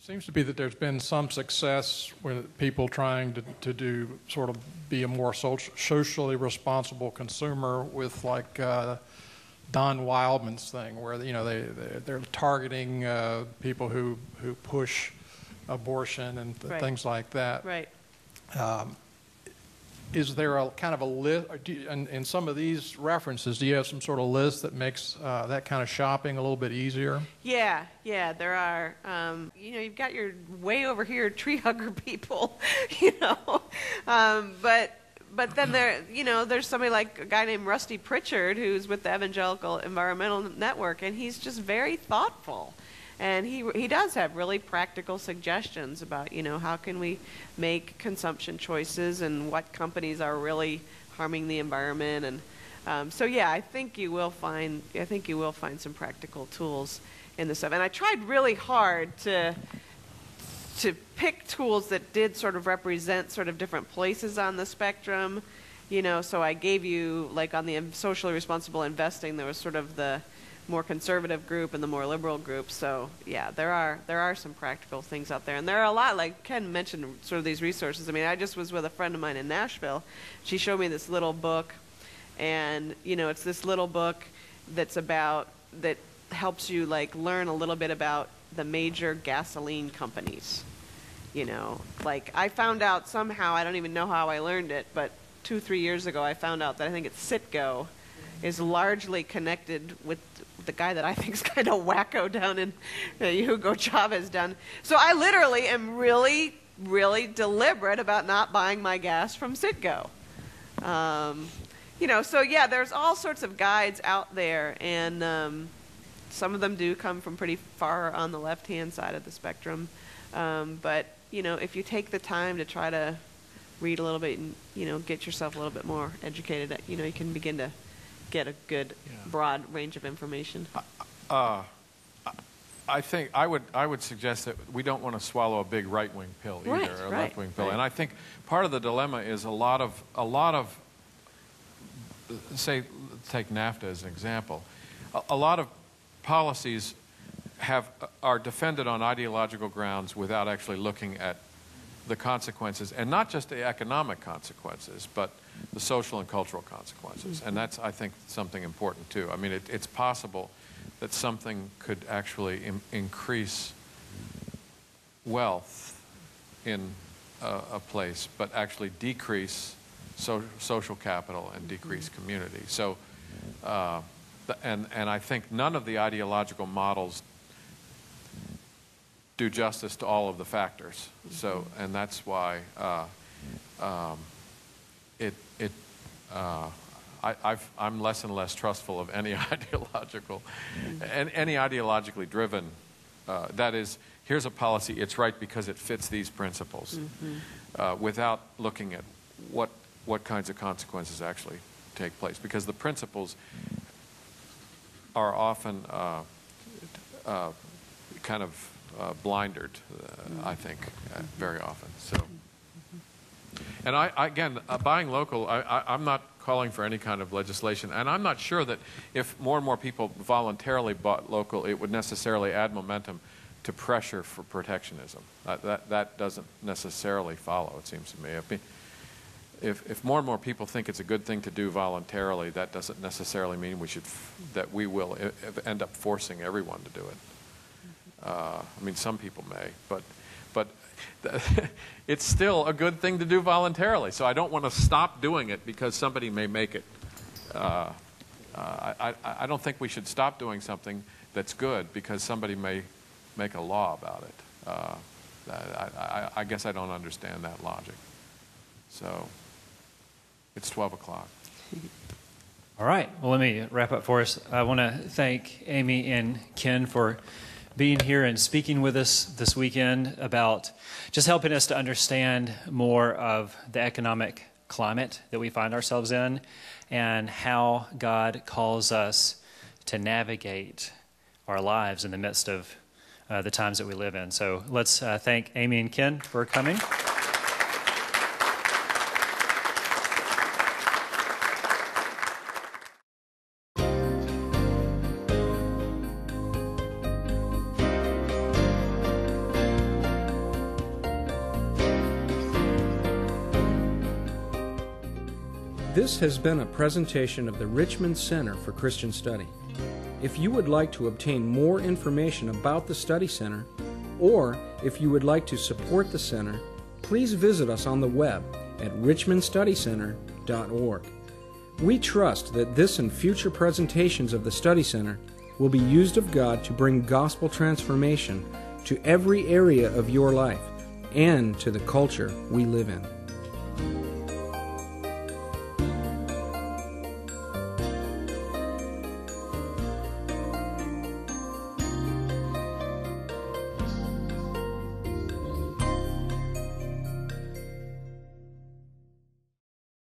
Seems to be that there's been some success with people trying to sort of be a more socially responsible consumer with like Don Wildman's thing, where they're targeting people who push abortion and Right. things like that. Right. Is there a kind of a list, in some of these references, do you have some sort of list that makes that kind of shopping a little bit easier? Yeah, there are. You've got your way over here tree hugger people, but then there's somebody like a guy named Rusty Pritchard who's with the Evangelical Environmental Network, and he's just very thoughtful. And he does have really practical suggestions about, how can we make consumption choices and what companies are really harming the environment. And I think you will find some practical tools in this stuff. And I tried really hard to pick tools that did sort of represent sort of different places on the spectrum. So I gave you, like on the socially responsible investing, there was sort of the more conservative group and the more liberal group. So yeah, there are some practical things out there, and there are a lot, like Ken mentioned, sort of these resources. I mean, I just was with a friend of mine in Nashville. She showed me this little book, and it's this little book that helps you like learn a little bit about the major gasoline companies. Like I found out somehow, I don't even know how I learned it, but 2-3 years ago I found out that I think it's Citgo is largely connected with the guy that I think is kind of wacko down in Hugo Chavez down. So I literally am really, really deliberate about not buying my gas from Citgo. So yeah, there's all sorts of guides out there, and some of them do come from pretty far on the left-hand side of the spectrum. But if you take the time to try to read a little bit and get yourself a little bit more educated, you can begin to get a good broad range of information. I think I would suggest that we don't want to swallow a big right-wing pill either, or left-wing pill. Right. And I think part of the dilemma is a lot of say, take NAFTA as an example. A lot of policies are defended on ideological grounds without actually looking at the consequences, and not just the economic consequences, but the social and cultural consequences. And that's, I think, something important too. I mean, it's possible that something could actually increase wealth in a place, but actually decrease social capital and decrease community. So, and I think none of the ideological models do justice to all of the factors. So, and that's why I'm less and less trustful of any ideological, and any ideologically driven. That is, here's a policy. It's right because it fits these principles, without looking at what kinds of consequences actually take place. Because the principles are often kind of blindered, I think, very often. So, and again, buying local, I'm not calling for any kind of legislation, and I'm not sure that if more and more people voluntarily bought local, it would necessarily add momentum to pressure for protectionism. That doesn't necessarily follow, it seems to me. If more and more people think it's a good thing to do voluntarily, that doesn't necessarily mean that we will end up forcing everyone to do it. I mean, some people may, but it's still a good thing to do voluntarily. So I don't want to stop doing it because somebody may make it. I don't think we should stop doing something that's good because somebody may make a law about it. I guess I don't understand that logic. So it's 12 o'clock. All right. Well, let me wrap up for us. I want to thank Amy and Ken for being here and speaking with us this weekend about just helping us to understand more of the economic climate that we find ourselves in and how God calls us to navigate our lives in the midst of the times that we live in. So let's thank Amy and Ken for coming. This has been a presentation of the Richmond Center for Christian Study. If you would like to obtain more information about the Study Center, or if you would like to support the Center, please visit us on the web at richmondstudycenter.org. We trust that this and future presentations of the Study Center will be used of God to bring gospel transformation to every area of your life and to the culture we live in.